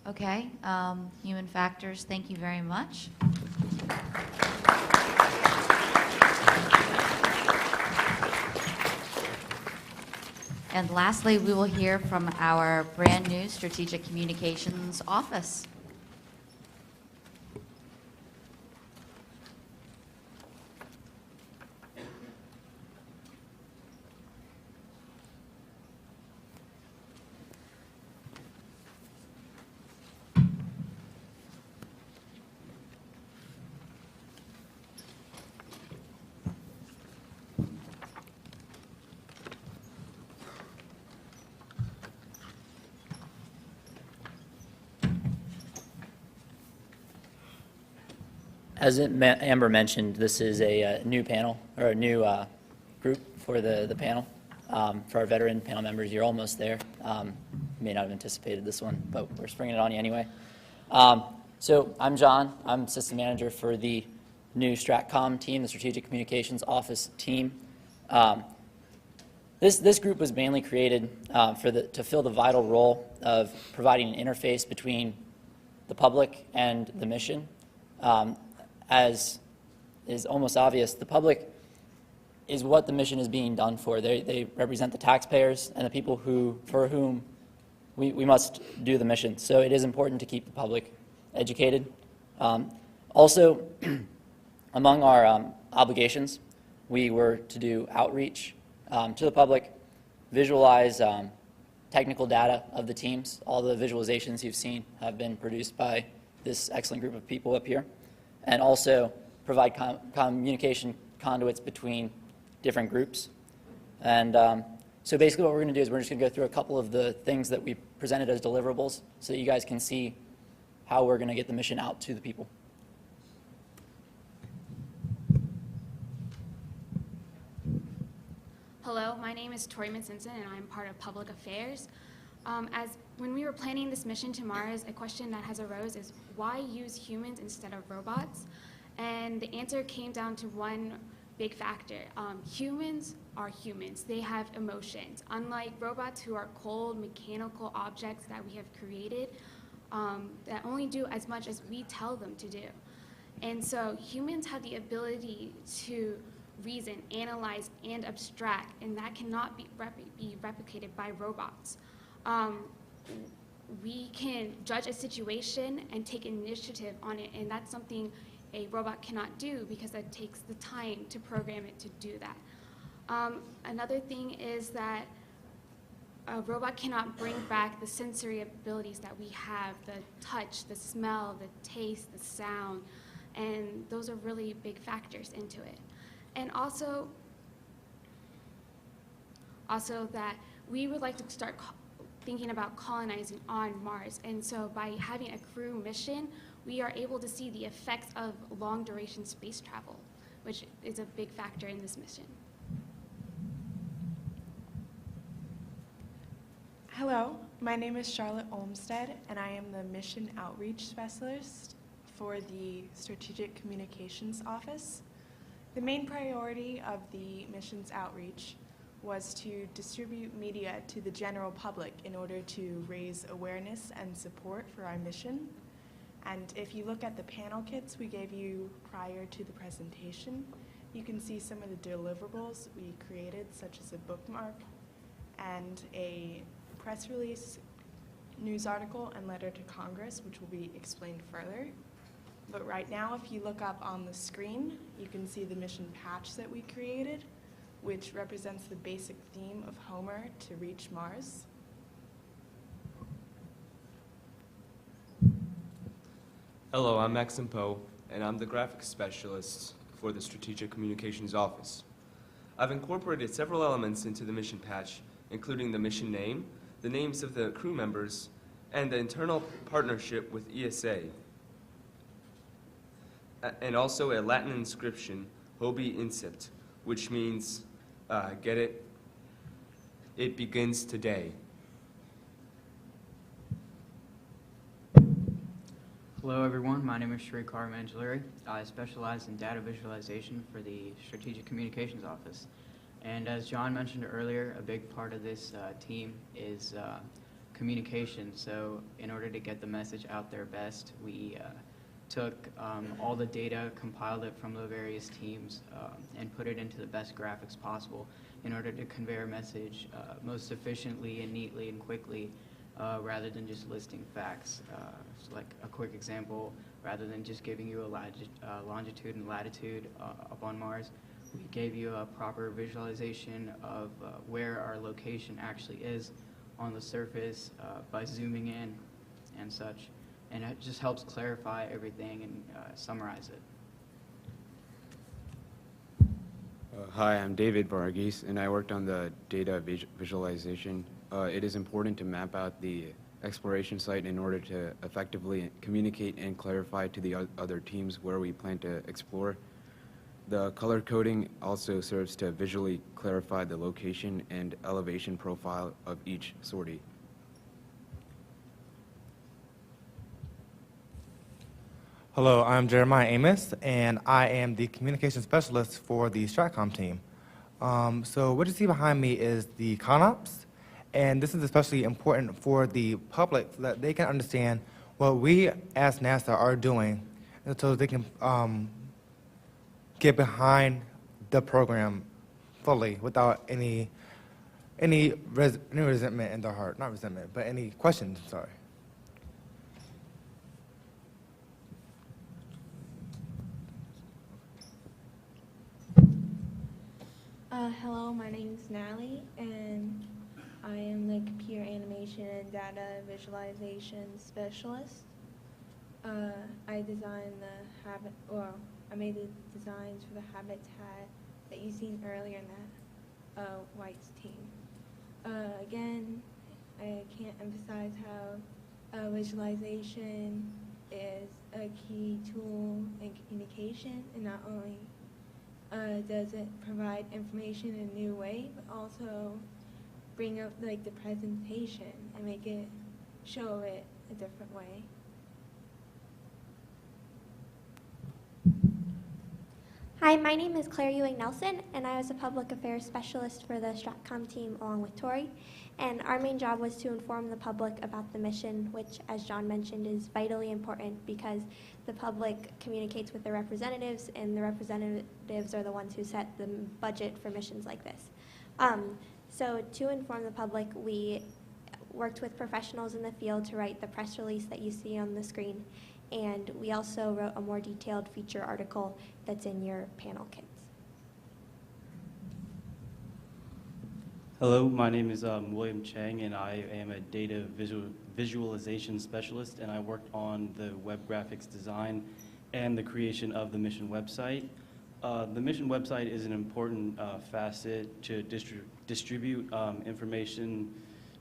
Okay, human factors, thank you very much. And lastly, we will hear from our brand new Strategic Communications Office. As Amber mentioned, this is a new panel, or a new group for the panel. For our veteran panel members, you're almost there. You may not have anticipated this one, but we're springing it on you anyway. So I'm John. I'm assistant manager for the new StratCom team, the Strategic Communications Office team. This group was mainly created to fill the vital role of providing an interface between the public and the mission. As is almost obvious, the public is what the mission is being done for. They represent the taxpayers and the people for whom we must do the mission. So it is important to keep the public educated. Also, among our obligations, we were to do outreach to the public, visualize technical data of the teams. All the visualizations you've seen have been produced by this excellent group of people up here, and also provide communication conduits between different groups. And so basically what we're going to do is we're just going to go through a couple of the things that we presented as deliverables so that you guys can see how we're going to get the mission out to the people. Hello, my name is Tori Simpson, and I'm part of Public Affairs. When we were planning this mission to Mars, a question that has arose is why use humans instead of robots? And the answer came down to one big factor. Humans are humans. They have emotions. Unlike robots who are cold, mechanical objects that we have created that only do as much as we tell them to do. And so humans have the ability to reason, analyze, and abstract, and that cannot be replicated by robots. We can judge a situation and take initiative on it, and that's something a robot cannot do because it takes the time to program it to do that. Another thing is that a robot cannot bring back the sensory abilities that we have, the touch, the smell, the taste, the sound, and those are really big factors into it. And also that we would like to start thinking about colonizing on Mars. And so by having a crew mission, we are able to see the effects of long duration space travel, which is a big factor in this mission. Hello, my name is Charlotte Olmstead, and I am the Mission Outreach Specialist for the Strategic Communications Office. The main priority of the mission's outreach was to distribute media to the general public in order to raise awareness and support for our mission. And if you look at the panel kits we gave you prior to the presentation, you can see some of the deliverables we created, such as a bookmark and a press release, news article, and letter to Congress, which will be explained further. But right now, if you look up on the screen, you can see the mission patch that we created, which represents the basic theme of Homer to reach Mars. Hello, I'm Maxim Poe, and I'm the graphics specialist for the Strategic Communications Office. I've incorporated several elements into the mission patch, including the mission name, the names of the crew members, and the internal partnership with ESA, and also a Latin inscription, Hobi Incept, which means, get it? It begins today. Hello everyone, my name is Srikar At. I specialize in data visualization for the Strategic Communications Office. And as John mentioned earlier, a big part of this team is communication. So in order to get the message out there best, we took all the data, compiled it from the various teams, and put it into the best graphics possible in order to convey our message most efficiently and neatly and quickly, rather than just listing facts. So like a quick example, rather than just giving you a longitude and latitude up on Mars, we gave you a proper visualization of where our location actually is on the surface by zooming in and such. And it just helps clarify everything and summarize it. Hi, I'm David Varghese, and I worked on the data visualization. It is important to map out the exploration site in order to effectively communicate and clarify to the other teams where we plan to explore. The color coding also serves to visually clarify the location and elevation profile of each sortie. Hello, I'm Jeremiah Amos, and I am the communication specialist for the Stratcom team. So what you see behind me is the ConOps, and this is especially important for the public so that they can understand what we as NASA are doing, and so they can get behind the program fully without any resentment in their heart. Not resentment, but any questions, sorry. Hello, my name is Natalie, and I am the computer animation and data visualization specialist. I designed I made the designs for the habitat that you seen earlier in that White's team. Again, I can't emphasize how visualization is a key tool in communication, and not only does it provide information in a new way, but also bring up like the presentation and show it a different way. Hi, my name is Claire Ewing Nelson, and I was a public affairs specialist for the Stratcom team along with Tori. And our main job was to inform the public about the mission, which, as John mentioned, is vitally important because the public communicates with their representatives, and the representatives are the ones who set the budget for missions like this. So to inform the public, we worked with professionals in the field to write the press release that you see on the screen, and we also wrote a more detailed feature article that's in your panel kits. Hello, my name is William Chang, and I am a data visualization specialist, and I worked on the web graphics design and the creation of the mission website. The mission website is an important facet to distribute information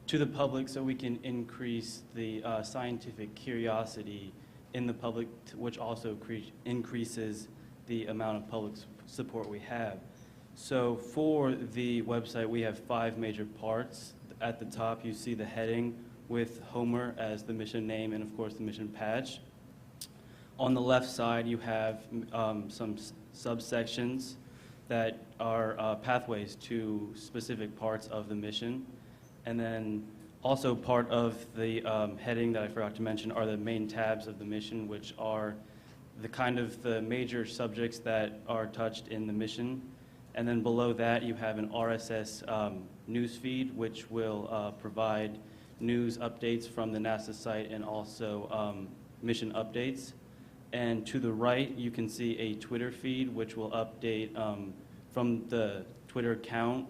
to the public so we can increase the scientific curiosity in the public, which also increases the amount of public support we have. So for the website, we have 5 major parts. At the top, you see the heading with Homer as the mission name and, of course, the mission patch. On the left side, you have some subsections that are pathways to specific parts of the mission. And then also part of the heading that I forgot to mention are the main tabs of the mission, which are the major subjects that are touched in the mission. And then below that, you have an RSS news feed, which will provide news updates from the NASA site and also mission updates. And to the right, you can see a Twitter feed, which will update from the Twitter account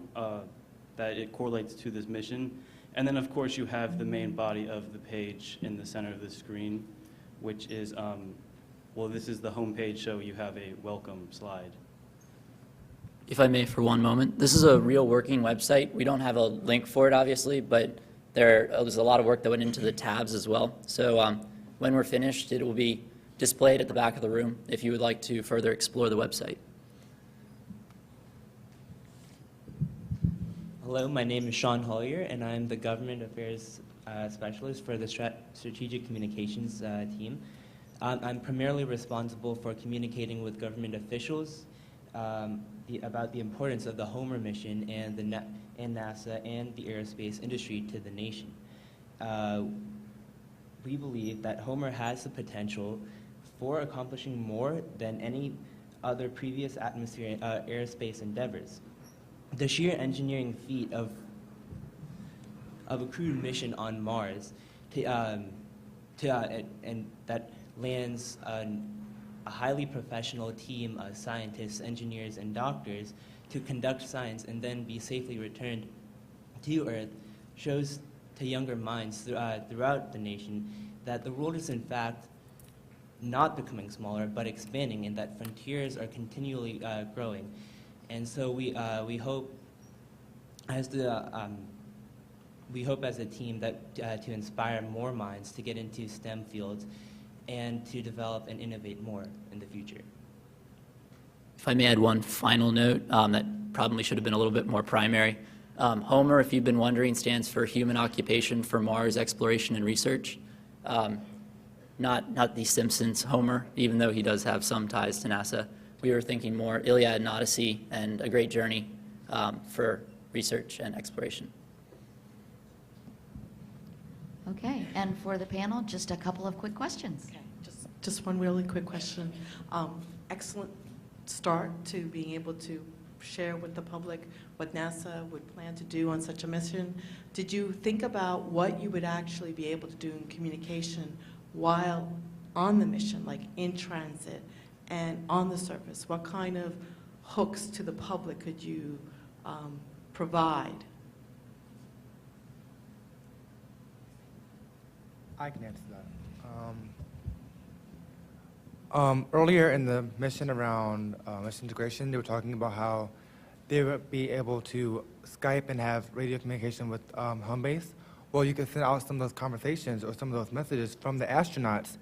that it correlates to this mission. And then, of course, you have the main body of the page in the center of the screen, which is, this is the home page, so you have a welcome slide. If I may for one moment, this is a real working website. We don't have a link for it, obviously, but there was a lot of work that went into the tabs as well. So when we're finished, it will be displayed at the back of the room if you would like to further explore the website. Hello, my name is Sean Hollier, and I'm the Government Affairs Specialist for the Strategic Communications team. I'm primarily responsible for communicating with government officials about the importance of the Homer mission and NASA and the aerospace industry to the nation. we believe that Homer has the potential for accomplishing more than any other previous atmospheric aerospace endeavors. The sheer engineering feat of a crewed mission on Mars and that lands a highly professional team of scientists, engineers, and doctors to conduct science and then be safely returned to Earth shows to younger minds throughout the nation that the world is in fact not becoming smaller but expanding, and that frontiers are continually growing. And so we hope as a team that to inspire more minds to get into STEM fields and to develop and innovate more in the future. If I may add one final note that probably should have been a little bit more primary. Homer, if you've been wondering, stands for Human Occupation for Mars Exploration and Research. Not the Simpsons Homer, even though he does have some ties to NASA. We were thinking more Iliad and Odyssey and a great journey for research and exploration. Okay, and for the panel, just a couple of quick questions. Okay, just one really quick question. Excellent start to being able to share with the public what NASA would plan to do on such a mission. Did you think about what you would actually be able to do in communication while on the mission, like in transit and on the surface? What kind of hooks to the public could you provide? I can answer that. Earlier in the mission around mission integration, they were talking about how they would be able to Skype and have radio communication with home base. Well, you could send out some of those conversations or some of those messages from the astronauts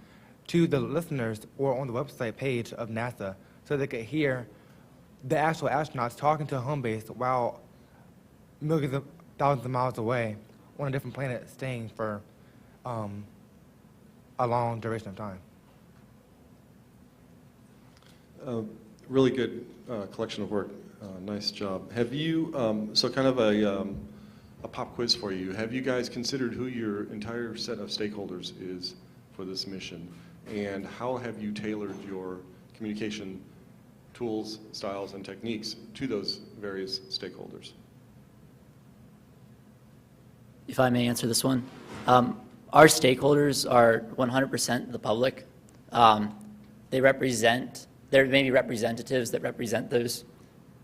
to the listeners or on the website page of NASA, so they could hear the actual astronauts talking to a home base while millions of thousands of miles away on a different planet, staying for a long duration of time. Really good collection of work. Nice job. Have you, so kind of a pop quiz for you. Have you guys considered who your entire set of stakeholders is for this mission? And how have you tailored your communication tools, styles, and techniques to those various stakeholders? If I may answer this one. Our stakeholders are 100% the public. There may be representatives that represent those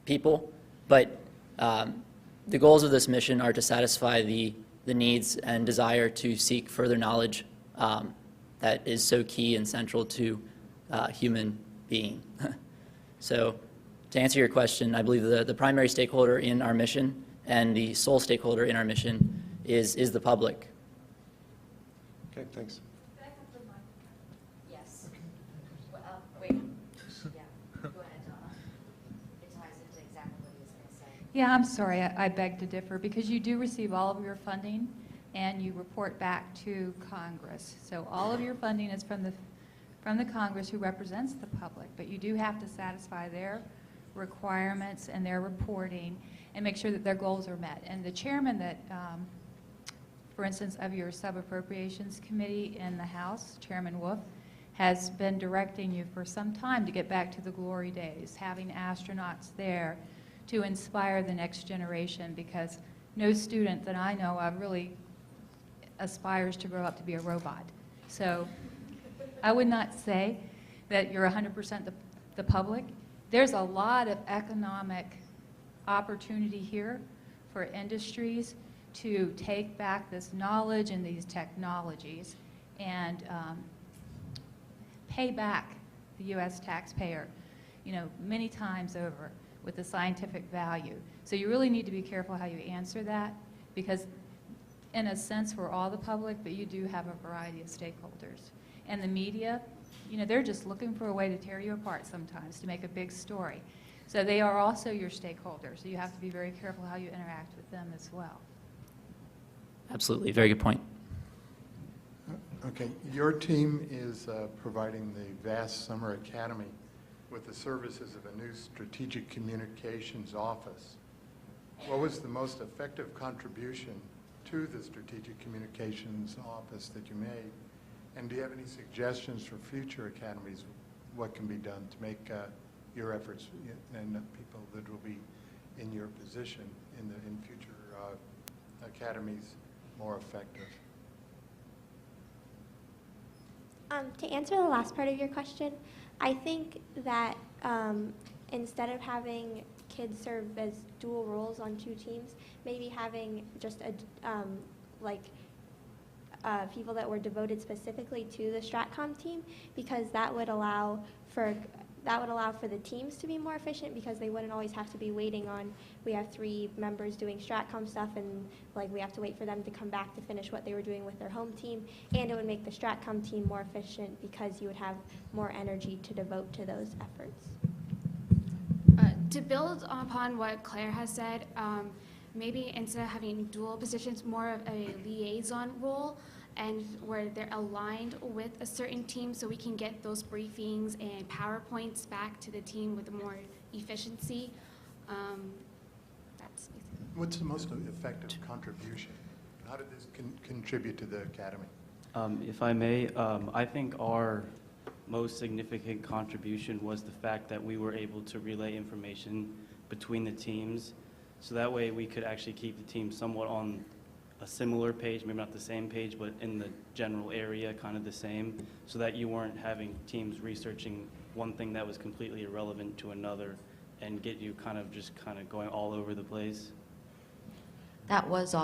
people, but the goals of this mission are to satisfy the needs and desire to seek further knowledge that is so key and central to human being. So to answer your question, I believe the primary stakeholder in our mission and the sole stakeholder in our mission is the public. Okay, thanks. Yes. Wait. Yeah. Go ahead, Donna. It ties into exactly what he was going to say. Yeah, I'm sorry, I beg to differ, because you do receive all of your funding and you report back to Congress. So all of your funding is from the Congress, who represents the public, but you do have to satisfy their requirements and their reporting and make sure that their goals are met. And the chairman that, for instance, of your sub-appropriations committee in the House, Chairman Wolf, has been directing you for some time to get back to the glory days, having astronauts there to inspire the next generation, because no student that I know of really aspires to grow up to be a robot. So I would not say that you're 100% the public. There's a lot of economic opportunity here for industries to take back this knowledge and these technologies and pay back the U.S. taxpayer, many times over with the scientific value. So you really need to be careful how you answer that, because in a sense we're all the public, but you do have a variety of stakeholders. And the media, they're just looking for a way to tear you apart sometimes to make a big story. So they are also your stakeholders, so you have to be very careful how you interact with them as well. Absolutely, very good point. Okay, your team is providing the VASTS Summer Academy with the services of a new strategic communications office. What was the most effective contribution to the Strategic Communications Office that you made? And do you have any suggestions for future academies, what can be done to make your efforts and the people that will be in your position in future academies more effective? To answer the last part of your question, I think that instead of having kids serve as dual roles on two teams, maybe having just people that were devoted specifically to the Stratcom team, because that would allow for the teams to be more efficient, because they wouldn't always have to be waiting on, we have 3 members doing Stratcom stuff and we have to wait for them to come back to finish what they were doing with their home team, and it would make the Stratcom team more efficient because you would have more energy to devote to those efforts. To build upon what Claire has said, maybe instead of having dual positions, more of a liaison role, and where they're aligned with a certain team so we can get those briefings and PowerPoints back to the team with more efficiency. That's basically. What's the most effective contribution? How did this contribute to the academy? If I may, I think our most significant contribution was the fact that we were able to relay information between the teams, so that way we could actually keep the team somewhat on a similar page, maybe not the same page, but in the general area, kind of the same, so that you weren't having teams researching one thing that was completely irrelevant to another and get you kind of going all over the place. That was,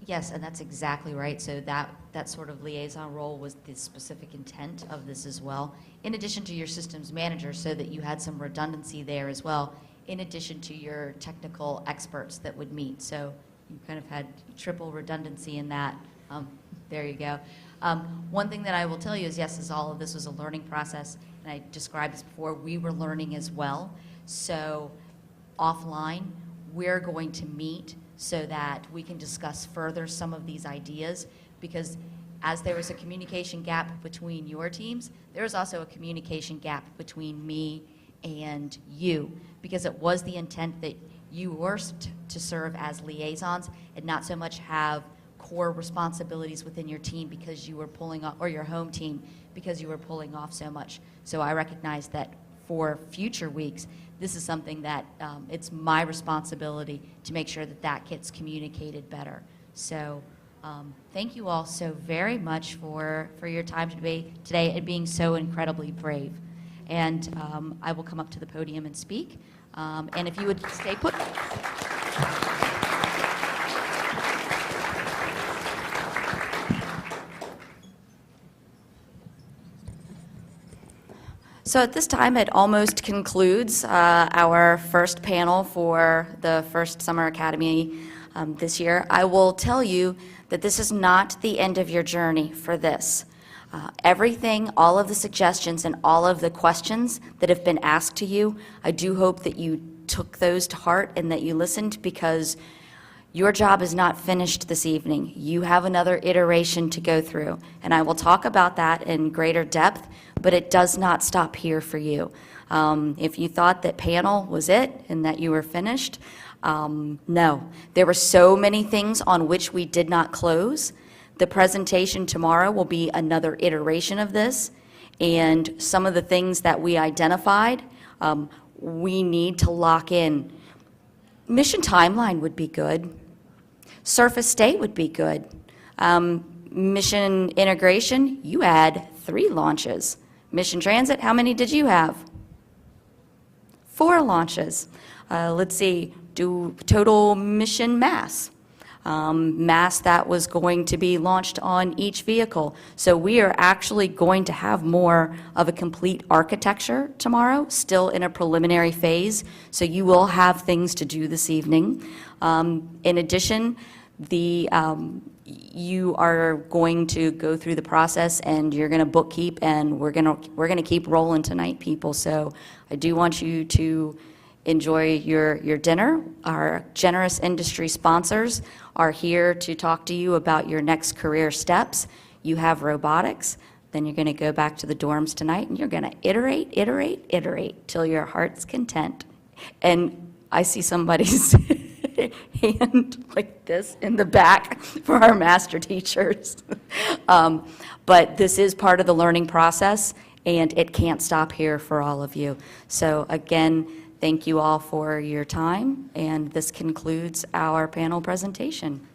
yes, and that's exactly right. So that sort of liaison role was the specific intent of this as well, in addition to your systems manager, so that you had some redundancy there as well, in addition to your technical experts that would meet. So you kind of had triple redundancy in that. There you go. One thing that I will tell you is, yes, all of this was a learning process, and I described this before, we were learning as well. So offline, we're going to meet so that we can discuss further some of these ideas, because as there was a communication gap between your teams, there was also a communication gap between me and you, because it was the intent that you were to serve as liaisons and not so much have core responsibilities within your team because you were pulling off, or your home team, because you were pulling off so much. So I recognize that for future weeks, this is something that it's my responsibility to make sure that that gets communicated better. So thank you all so very much for your time today and being so incredibly brave. And I will come up to the podium and speak. And if you would stay put. So at this time, it almost concludes our first panel for the first Summer Academy this year. I will tell you that this is not the end of your journey for this. Everything, all of the suggestions and all of the questions that have been asked to you, I do hope that you took those to heart and that you listened, because your job is not finished this evening. You have another iteration to go through, and I will talk about that in greater depth, but it does not stop here for you. If you thought that panel was it and that you were finished, no. There were so many things on which we did not close. The presentation tomorrow will be another iteration of this, and some of the things that we identified, we need to lock in. Mission timeline would be good. Surface state would be good. Mission integration, you had 3 launches. Mission transit, how many did you have? 4 launches. Let's see, do total mission mass. Mass that was going to be launched on each vehicle. So we are actually going to have more of a complete architecture tomorrow, still in a preliminary phase. So you will have things to do this evening. In addition, you are going to go through the process, and you're going to bookkeep, and we're going to keep rolling tonight, people. So I do want you to enjoy your dinner. Our generous industry sponsors are here to talk to you about your next career steps. You have robotics. Then you're going to go back to the dorms tonight, and you're going to iterate till your heart's content. And I see somebody's hand like this in the back for our master teachers. But this is part of the learning process, and it can't stop here for all of you. So again, thank you all for your time, and this concludes our panel presentation.